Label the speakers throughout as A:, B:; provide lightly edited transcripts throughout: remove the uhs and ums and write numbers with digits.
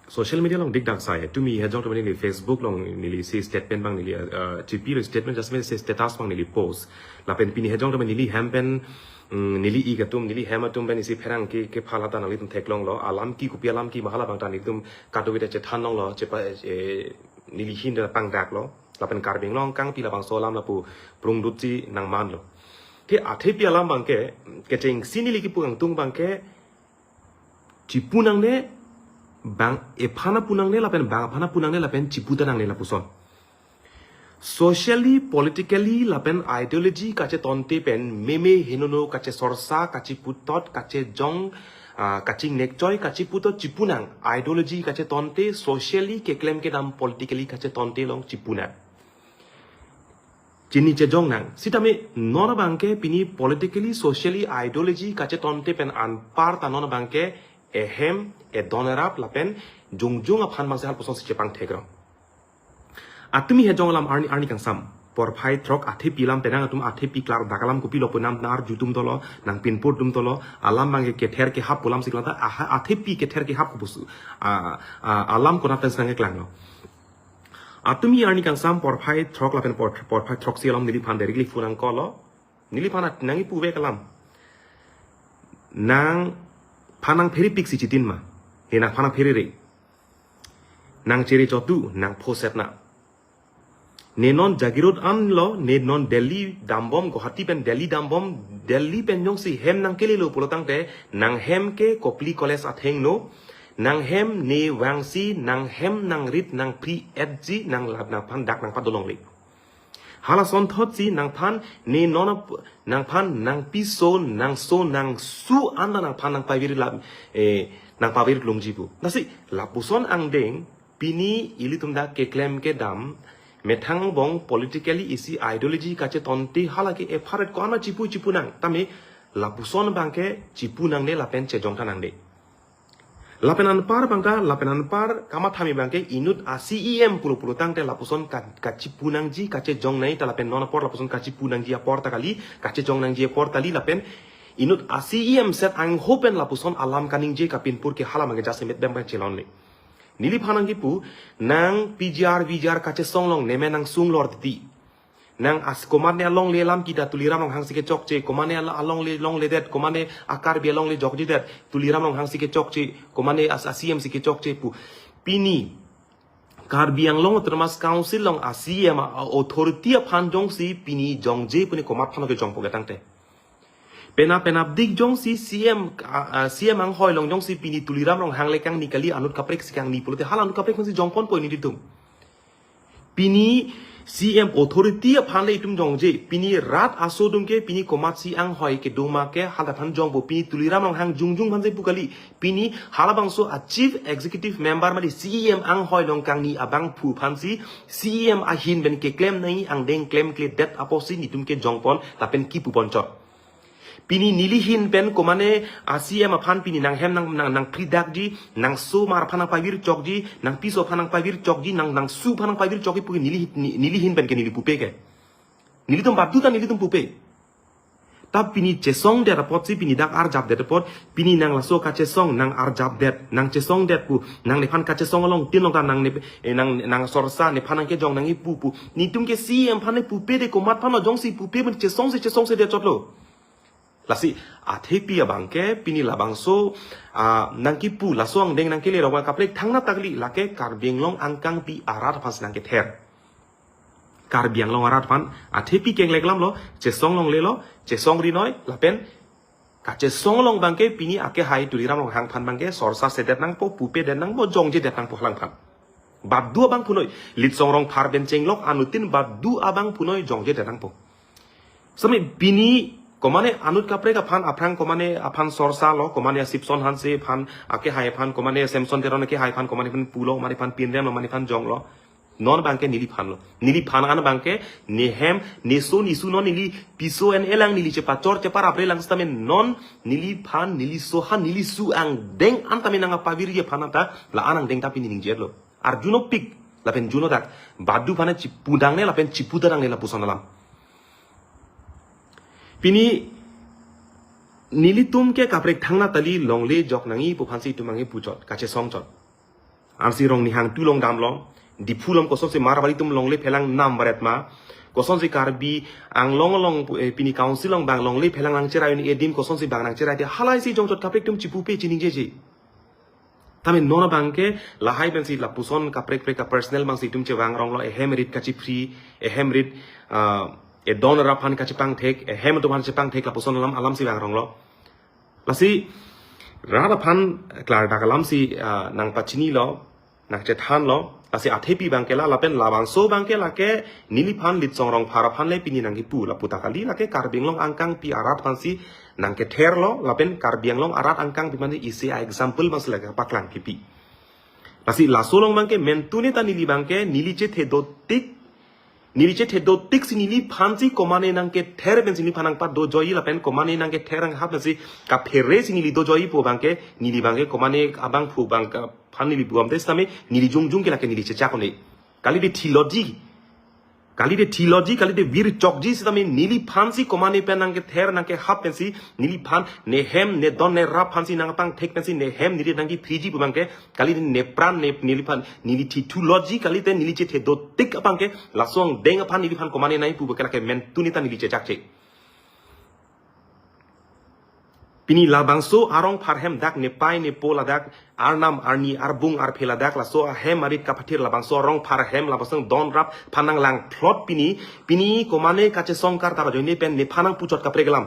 A: social media long dik dak sai tu mi hejong tu ni Facebook long ni si statement bang ni GP lo statement just me status bang ni post la pen pini hejong tu ni hampen nili I katum nili hematum ben isi pherang ke phala ta nali tum theklong lo alam ki kupi alam ki mahala bang ta ni tum kadowita che than long lo che pa nili hin da pang dak lo la pen karbing long kang pi la bang solam la pu prung dut chi nang man lo ke athe pi alam bang ke cheng sinili ki puang tung bang ke cipunang ne bang ephana punang ne la pen bang phana punang ne la pen ciputa nang ne la puson socially politically la pen ideology kache tonte pen meme henono kache sorsa kache putot kache jong kache nekjoy kache putot cipunang ideology kache tonte socially ke claim ke dam politically kache tonte long cipuna chini che jong nang sitame nona bangke pini politically socially ideology kache tonte pen an par ta nona bangke ehem donarap la pen jungjung aphan mangse hal puson si chepang thegro atumi he jonglam arni kang sam por phai throk athe pilam penang atum athe pi klar dakalam kupi lo punam nar jutum tolo nang pinpur dum tolo alam bange ke ther ke hap pulam siklata athe pi ke ther ke hap busu alam kona pen sange klang no atumi arni kang sam por phai throk la pen por phai throk silam nili phan directly funang kolo nili phana nangi puwe kalam nang phanang pheri pik si chitin ma he nang phanang pheri re nang cheri chotu nang phoset na ne non jagirot an lo ne non Delhi dambom Guwahati pen Delhi pen jong si hem nang kele lo polotang te nang hem ke kopli college atheng no nang hem ne wangsi nang hem nang rit nang pri edg nang lab nang phan dak nang padolong le hala son thot si nang phan ne non nang phan nang piso nang so nang su anda nang phan nang pavir lab nang pavir longjibu nasi lapuson ang deng pini ilitumda ke claim ke dam methang bong politically isi ideology kache tonti halaki e pharet ko ama chipu nang tami lapuson bangke chipu nang ne lapen che jongta nang de lapenan par bangka lapenan par kama thami bangke inut ACEM pulu tangte lapuson ka chipu nang ji kache jong nai ta lapen nona por lapuson ka chipu nang ji porta kali kache jong nang ji porta li lapen inut ACEM set ang hopen lapuson alam kaning je kapinpur ke hala mange jase met bang chelon le nili phanang ki pu nang VGR kache songlong neme nang sung lord di nang as komane along le lam kita tuliram long hangsi ke chokche komane along le long le det komane akar be long le jokji det tuliram long hangsi ke chokche komane as ACM si ke chokche pu pini karbiang long termas council long ACM authority phan jong si pini jongje puni komat phano ke jong po gatang te penap dik jong si CM ang hoi long jong si pini tuliram long hang lekang nikali anut kaprek sikang ni pulote hal anut kaprek si jongpon po ni ditum pini CM authority phan le itum jongje pini rat asodum ke pini komat si ang hoi ke doma ke hala phan jong bo pini tuliram long hang jungjung phan je pukali pini hala bangso a chief executive member mali CM ang hoi long kang ni abang phu phan si CM a hin ben ke claim nai ang deng claim ke det aposi nitum ke jongpon tapen ki pu ponchot pini nilihin pen komane ACM aphan pini nang hem nang pridak ji nang so mar phanang pavir chok ji nang piso phanang pavir chok ji nang su phanang pavir chok ji pu nilihin pen ke nili pupe ke nilitum babdu ta nilitum pupe tab pini chesong de rapot si pini dak ar jab de report pini nang laso ka chesong nang ar jab det nang chesong det pu nang le phan ka chesong along tin long ta nang ne nang sorsa ne phanang ke jong nang i pu nitum ke CM phan ne pupe de ko mat phan jong si pupe ben chesong se de chotlo lasi athepi abangke pini labangso nangki pu lasong deng nangki le rawa kaplek thangna tagli lake karbing long angkang pi arat phas nangke ther karbiang long arat phan athepi keng leklam lo chesong long le lo chesong ri noi lapen ka chesong long bangke pini ake hai tuliram long hang phan bangke sorsa sedet nang po pupe den nang bo jongje det nang po hlang phan babdu abang punoi litsong rong phar ben chenglok anutin babdu abang punoi jongje det nang po sami pini komane anut kapre ka phan aprang komane aphan sorsa lo komane sipson hanse phan ake hai phan komane samson teron ke hai phan komane phan pulo mani phan pinrem lo mani phan jong lo non bangke nili phan an bangke ne hem ne so nisu non nili piso en elang nili che pachor che para apre lang stamen non nili phan nili so han nili su ang deng antamen ang pavir ye phanata la anang deng tapi ning jerlo arjuno pik la pen juno dak badu phane chipudang ne la pen chipudang ne la pusonalam pini nilitum ke kaprek thangna tali longle jok nangi pu phansi tumangi puchot kache songchot Ansi rong ni hang tu long dam long di pulom koson se marabali tum long le phelang nam baret ma koson se karbi ang long pini council long bang long le phelang nang cherai ni edim koson se bang nang cherai de halai si jong jot kapek tum chipu pe chining je tame nona bangke lahai ben si la puson kaprek prek ka personal bang si tum che wang rong lo e hemrit ka chi free e hemrit e don rapan ka chi pang thek e hem to ban chi pang thek la puson alam si wang rong lo lasi rada pan klar da kalam si nang pachini lo nang che than lo lasi athepi bangke la pen labang so bangke la ke nili pan lit song rong phara pan le pini nang ki pu la putakali la ke karbing long angkang pi arat pan si nang ke ther lo la pen karbiang long arat angkang pi man isi example mas la paklang ki pi lasi la solong bangke mentune ta nili bangke nili che the do tik si nili pan si komane nang ke ther ben si nili panang pa do joyi la pen komane nang ke ther ang hap si ka phere si nili do joyi po bangke nili bangke komane abang pu bangka pan nili buam tes tame nili jung ke la ke nili che chak ne kali de theology kali de vir chokji si tame nili pan si komane pen nang ke ther nang ke hap pen si nili pan ne hem ne don ne rap pan si nang pang thek pen si ne hem nili nang ki 3G pu bangke kali de ne pran ne nili pan nili theology kali de nili che the do tik apang ke la song deng pan nili pan komane nai pu ke la ke men tunita nili che chak che pini labangso arong parhem dak ne pai ne pola dak arnam arni arbung arphela dak la so hem arit kapathir labangso rong parhem labasang don rap panang lang plot pini komane kache songkar tara joine pen ne phanang puchot kapregelam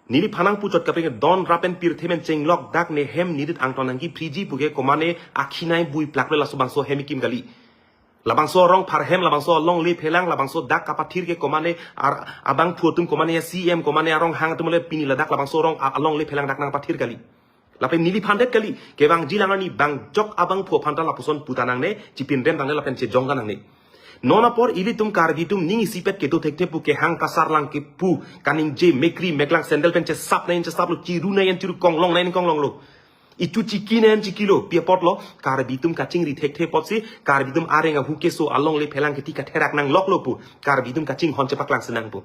A: nili phanang puchot kapre don rapen pirthemen chenglok dak ne hem nidit angtonangi friji puge komane akhinai bui plakle la so bangso hemikim gali labangso rong parhem labangso long le phelang labangso dak kapathir ke komane ar abang phutum komane cm komane arong hang tumule pini ladak labangso rong along le phelang dak nang pathir gali lapen nili phandet kali ke bang jilangani bang jok abang phu phanta lapuson putanang ne chipin rem dang lapen che jongga nang ne nona por ili tum karbi tum ningi sipet ke to thekte pu ke hang kasar lang ke pu kaning je mekri meklang sandal pen che sap lu chiru na yan chiru konglong na yan konglong lo itu cikinen cikilo pia potlo karbitum kacing ritek te potsi karbitum arenga hukeso along le phelang ketika terak nang lok lopu karbitum kacing hon cepaklang senang pu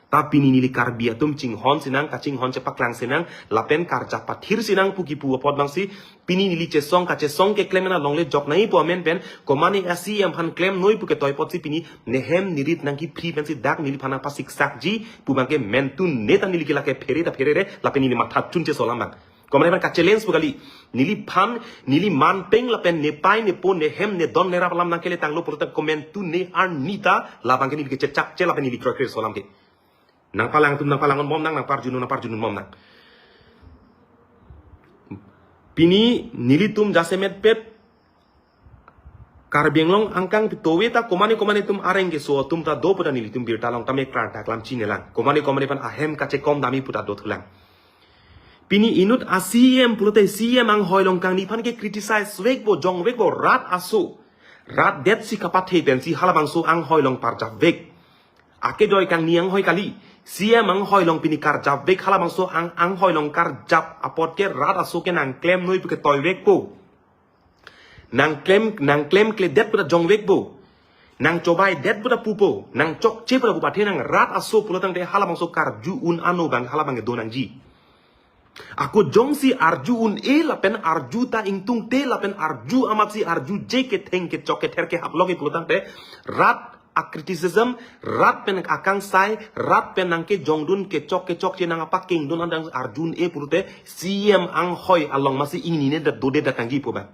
A: tapi nili karbiatum cing hon senang kacing hon cepaklang senang lapen karja pathir senang pu ki pu pot bangsi pini nili chesong ka chesong ke klemena long le jok nai pu amen pen komani asi am han klem noi pu ke toy potsi pini nehem nirit nang ki free pensi dak nili phana pasik sakji pu bangke mentun neta nili kila ke ferere lapen nili matha chunche solambang komane ban ka challenge bugali nili man peng la pen ne pai ne po ne hem ne don ne rap lam nang kele tanglo porta comment tu ne arnita la bang nili ke chak che la pen nili krokre solam ke nang palang mom nang parjunun mom nang pini nili tum jasemet pet karbenglong angkang pitowe ta komane tum arenge so tum ta do puta nili tum bir talong tame klar dak lam chinelang komane pan ahem ka che kom dami puta do thulang pini inut asiem pulote siem ang hoilong kang ni pan ke criticize wek bo jong wek bo rat asu rat det si kapathe ben si halabang so ang hoilong parja wek ake doi kang niang hoi kali siem ang hoilong pini kar jab wek halabang so ang hoilong kar jab apot ke rat asu ke nang claim noi puke toy wek bo nang claim kle det puta jong wek bo nang cobai det puta pupo nang chok che puta bupathe nang rat asu pulotang de halabang so kar ju un anu bang halabang ge donang ji aku jongsi arju un e lapen arju ta ingtung te lapen arju amat si arju je ke theng ke chok ke ther ke haploge pulutang te rat a criticism rat pen akang sai rat pen nang ke jongdun ke chok che nang apa king don andang arjun e pulute cm ang hoi along masi ingni ne da dode da kangi po ba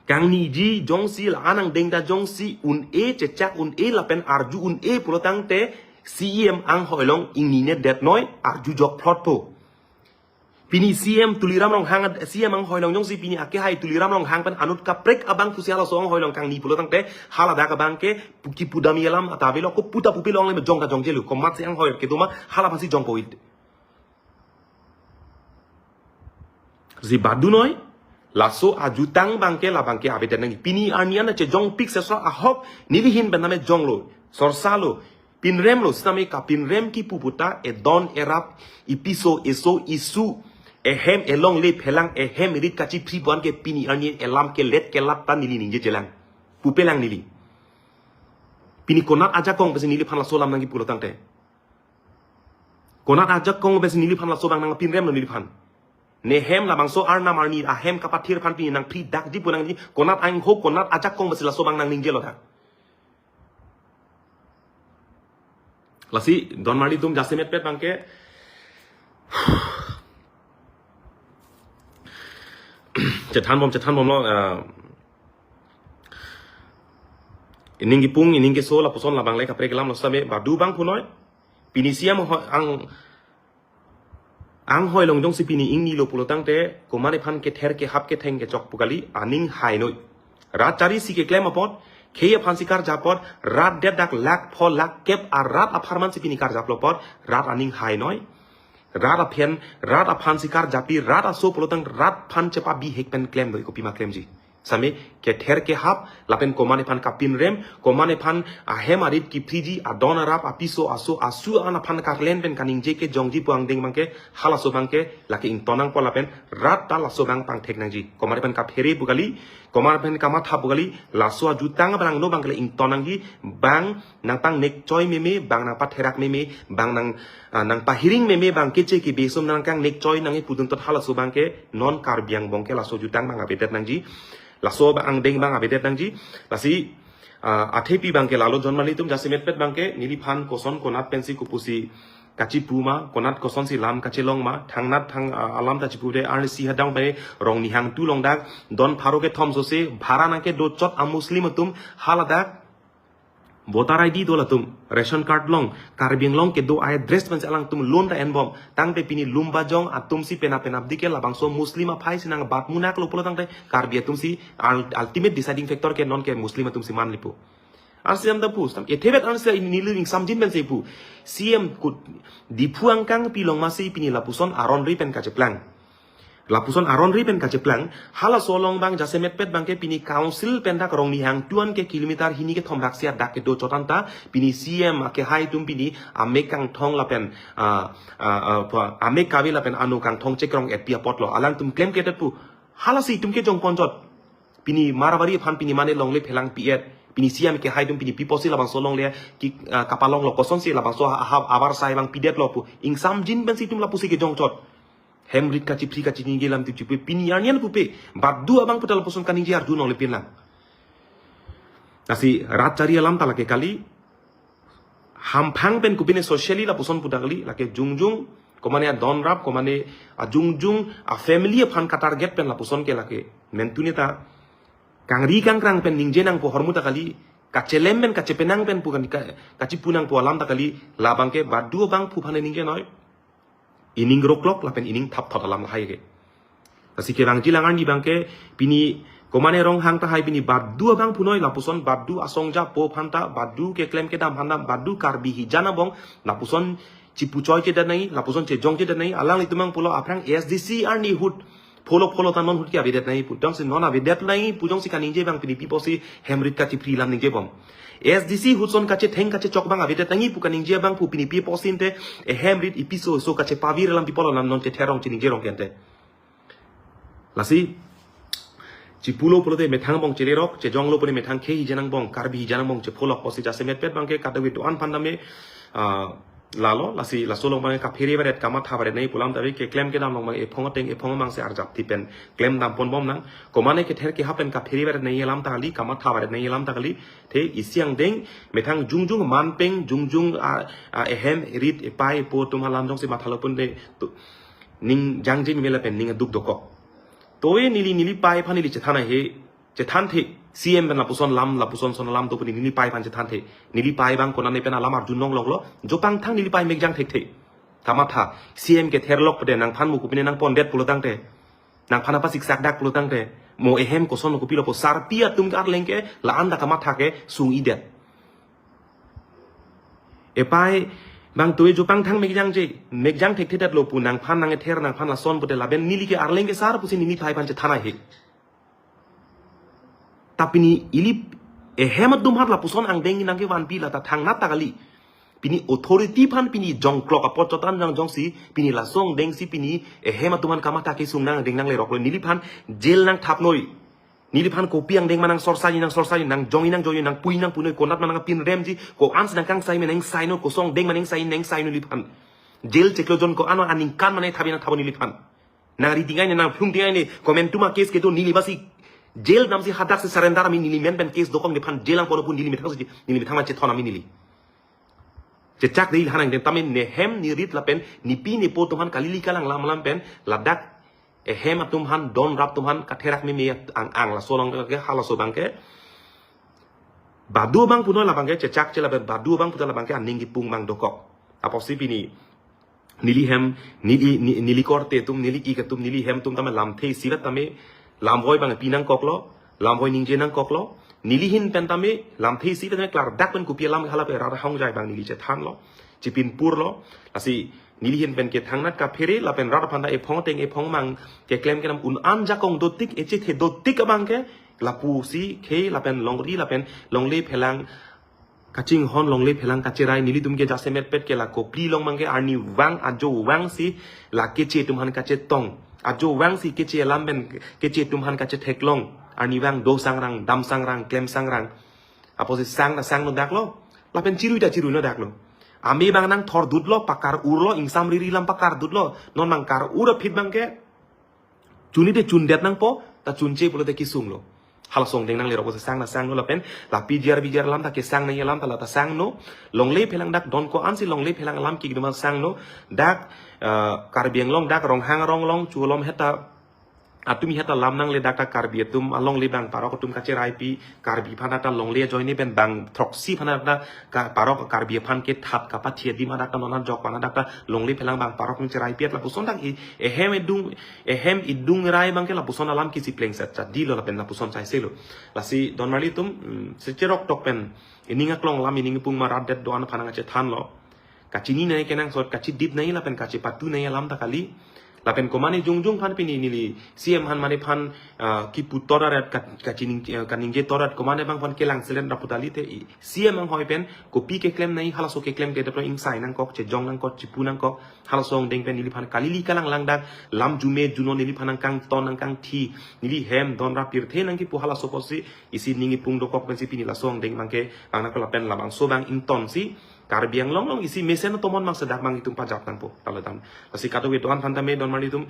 A: kang ni ji jongsi la anang deng da jongsi un e che chak un e lapen arju un e pulutang te CM ang hoilong ingine det noi arju jok plot po pini CM tuliram long hang CM ang hoilong jong si pini ake hai tuliram long hang pen anut kaprek abang pusiala song hoilong kang ni pulotang te halada ka bang ke puki pudami alam atabelo ko puta pupilong le jong ka jong jelu ko mat si ang hoil ke tuma hala pasi jong poit zi badu noi laso ajutang bangke la bangke abete nang pini arniana che jong pik sesra ahok nivihin bename jong lo sorsalo pinrem lo stame ka pinrem ki puputa e don erap ipiso eso isu ehem elong le phelang ehem rit kachi pri bon ke pini ani elam ke let ke lap ta nili ninje jelang pupelang nili pini konat aja kong besi nili phanla solam nangi pulotang te konat aja kong besi nili phanla sobang nang pinrem lo nili phan nehem la bangso arna marni ahem kapathir phan pi nang pri dak di punang ni konat ang ho konat ajak kong basila sobang nang ningjelo dak lasi don marni tum jasemet pet bangke cetan bom lo ining gipung ining ke so la puson la bang le kapre kelam lo same badu bang punoi pinisiam ang hoi long jong si pini ing ni lo pulo tang te komane phan ke ther ke hap ke theng ke chok pugali aning hai noi rat chari si ke klem apot kheye phan sikar japot rat de dak lak pho lak kep a rat a pharman si pini kar japlo pot rat aning hai noi rat a phen rat a phan sikar japi rat a so pulo tang rat phan chepa bi hek pen klem doi ko pima klem ji same ke ther ke hap lapen komane phan kapin rem komane phan a hemarit ki friji a dona rap a piso asu ana phan kar len pen kaning je ke jongji puang ding bangke hala so bangke laki ing tonang po lapen rat ta la so bang pang thek nang ji komane phan kap here bugali komane phan kama tha bugali la so jutang bang no bangke ing tonang gi bang nang pang nek choi meme bang nang pa therak meme bang nang pa hiring meme bang ke che ki besum nang kang nek choi nang e pudun tot hala so bangke non kar biang bongke la so jutang bang abetet nang ji laso bang deng bang abetet nang ji lasi athepi bangke lalo jonmali tum jasemet pet bangke nili phan koson konat pensi kupusi kachi puma konat koson si lam kachelong ma thangnat thang alam ta chipude ar si hadang be rong ni hang tu long dak don pharo ke thom jose bhara nake do chot a muslim tum halada voter ID dola tum ration card long karbing long ke do address ban alang tum loan ta enbom tang te pini lumba jong atum si pena dike labang so muslima phai sinang bat munak lo polo tang te karbi tum si ultimate deciding factor ke non ke muslima tum si man lipu arsiam da pus tam etebet ansa ini living samjin ben sepu cm kut dipuang kang pilong masih pini lapuson aron ri pen kacheplang lapuson aron ri pen kacheplang hala solong bang jasemet pet bangke pini council pendak rong ni hang tuan ke kilometer hini ke thomrak sia dak ke do chotanta pini cm ke hai tum pini amek kang thong lapen amek kawi lapen anu kang thong chekrong et pia potlo alang tum claim ke pu hala si tum ke jong ponjot pini marabari phan pini mane long le phelang piet pini cm ke hai tum pini piposi labang solong le ki kapalong lo koson si labang so abar sai bang pidet lo pu ing samjin ben si tum lapusi ke jong chot hemrit kaci pri kaci ningi lam tu cipu pinianian pupe badu abang putal poson kaningi ardu nong lepin lang nasi rat cari alam talake kali hampang pen kupine socially la poson pudagli lake jungjung komane a don rap komane a jungjung a family phan ka target pen la poson ke lake mentune ta kangri kang pen ningje nang po hormuta kali kacelem pen kacepenang pen pukan kaci punang po alam ta kali labang ke badu bang pu phane ningje noy ining roklok lapen ining thap thot alam hai ge asi ke bang jilangan di bangke pini komane rong hang ta hai pini badu bang punoi lapuson badu asongja po phanta badu ke klem ke dam handa badu karbi hijana bong lapuson cipucoy ke danai lapuson che jong ke danai alang litumang pulo aprang SDC arni hut follow ta non hut ke abidet nai putang se non abidet nai pujong si kaninje bang pini piposi hemrit ka tipri lam ninge bom SDC hutson kache theng kache chokbang abidet nai pukaning je bang pu pini piposin te hemrit ipiso so kache pavir lam pipolo lam non te therong chining je rong kente lasi cipulo pulo te methang bong chererok che jonglo puni methang khe hi janang bong karbi hi janang bong che folok posi jase met pet bang ke kadawi to an pandame lalo lasi lasolong bang ka pheri baret kama tha baret nei pulam tabi ke claim ke dam long bang e phong mang se arjap tipen claim dam pon bom nang komane ke ther ke hapen ka pheri baret nei lam tali kama tha baret nei lam takali the isyang deng methang jungjung manpeng jungjung ehem rit epai po tum halam jong se mathalopun de ning jangje mela pen ning duk dokok toy nili pai phani li chethana he chethan the CM ben lapuson son lam to puni nili pai pan chethan the nili pai bang konane pen alam arjun nong loglo jopang thang nili pai megjang thek the kamatha CM ke therlok pede nang phan mu kupine nang pondet pulotang te nang phana pa siksak dak pulotang te mo ehem ko son ko pilo po sarpia tum kar lengke la anda kamatha ke sung idet epai bang toy jopang thang megjang thek that lo pu nang phan nang ther nang phan la son pute laben nili ke arlengke sar pusi nili pai pan chethana he tapi ni ili hemat dum har la puson ang dengi nang ke wan pi la ta thang na takali pini authority pan pini jong klok apot chotan jong si pini la song deng si pini hemat tuman kamata ke sung nang deng nang le rok lo nili pan jail nang thap noi nili pan kopi ang deng manang sorsai nang jong inang joy nang pui nang punoi konat manang pin rem ji ko ans nang kang sai meneng sai no ko song deng maneng sai neng sai no li pan jail cheklo jon ko ano aning kan manai thabi nang thaboni li pan nang ri tingai nang plung tingai ni komen tu ma case ke to nili basi jail nam si hadak se surrender ami nili men pen case dokong ni phan jelang kono pun nili mit thang si nili mit thang ma che thon ami nili che chak dei hanang den tamen ne hem ni rit la pen ni pi ni po tuhan kalili kalang lam pen ladak hem atum han don rap tuhan katherak mi ang la solong ke hala so bangke badu bang puno la bangke che chak che la pen badu bang puno la bangke aning ki pung bang dokok aposi pini nili hem nili korte tum nili ki ka tum nili hem tum tama lam the sirat tame lam boy bang pinang koklo lam boy ning jenang koklo nili hin pen tame lam the sirat tame klar dak pen kupia lam hala pe ra hong jai bang nili che than lo chipin pur lo asi nili hin pen ke thang nat ka phere la pen ra phanda e phong teng e phong mang ke klem ke nam un an ja kong dotik e che the dotik bang ke la pu si ke la pen longri la pen longle phelang kacing hon longle phelang kacerai nili tum ke jase met pet ke la kopli long mang ke arni wang ajo wang si la ke che tum han kace tong ajo wang si ke che lam ben ke che tum han kace thek long arni wang do sang rang dam sang rang klem sang rang aposi sang na sang no dak lo la pen chiru no dak lo ami bang nang thor dut lo pakar ur lo insam riri lam pakar dut lo non mang kar ur phit bang ke chuni de chun det nang po ta chun che polo de kisung lo hal song deng nang le ro sang na sang no la pen la bijar lam ta ke sang na lam ta la ta sang no long le phelang dak don ko an si long le phelang lam ki dum sang no dak kar bieng long dak rong hang rong long chu lom heta atumi heta lam nang le dak ta kar bi tum along le bang parok tum ka cherai pi kar bi phana ta long le join ni ben bang proxy phana ta ka parok kar bi phan ke thap ka pa thie di ma dak ta non jok pana dak ta long le phelang bang parok tum cherai pi la puson dak e hem idung rai bang ke la puson alam ki si pleng set cha di lo la ben la puson chai selo la si don mali tum se cherok tok pen ininga klong lam ining pung ma rat det doan phana che than lo ka chini nei kenang sot ka chi dip nei la pen ka chi patu nei lam ta kali lapen komane jung phan pini nili CM han mane phan ki putorat kachining kaningge torat komane bang phan kelang selen raputali te CM ang hoi pen kopi ke claim nai halaso ke claim ke deplo insai nang kok che jong nang kok chipu nang kok halasong deng pen nili phan kalili kalang langdak lam jume juno nili phan kang ton nang kang thi nili hem don rapir the nang ki pu halaso posi isi ningi pung do kok pen si pini lasong deng mangke bang nak lapen labang so bang inton si kar biang long isi mesen tomon mang sedak mang itum pajak tan po talatam asi kato we tuan phanta me don mali tum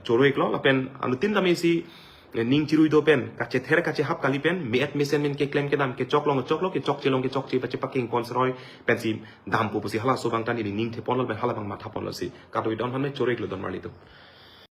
A: choro eklo lapen anutin dame si ning chirui do pen kache ther kache hap kali pen met mesen men ke claim ke dam ke chok ke chok che pache paking konseroi pen si dam po si hala so bang tan ning the pon lo ben hala bang ma thapon lo si kato we don phan me choro eklo don mali tum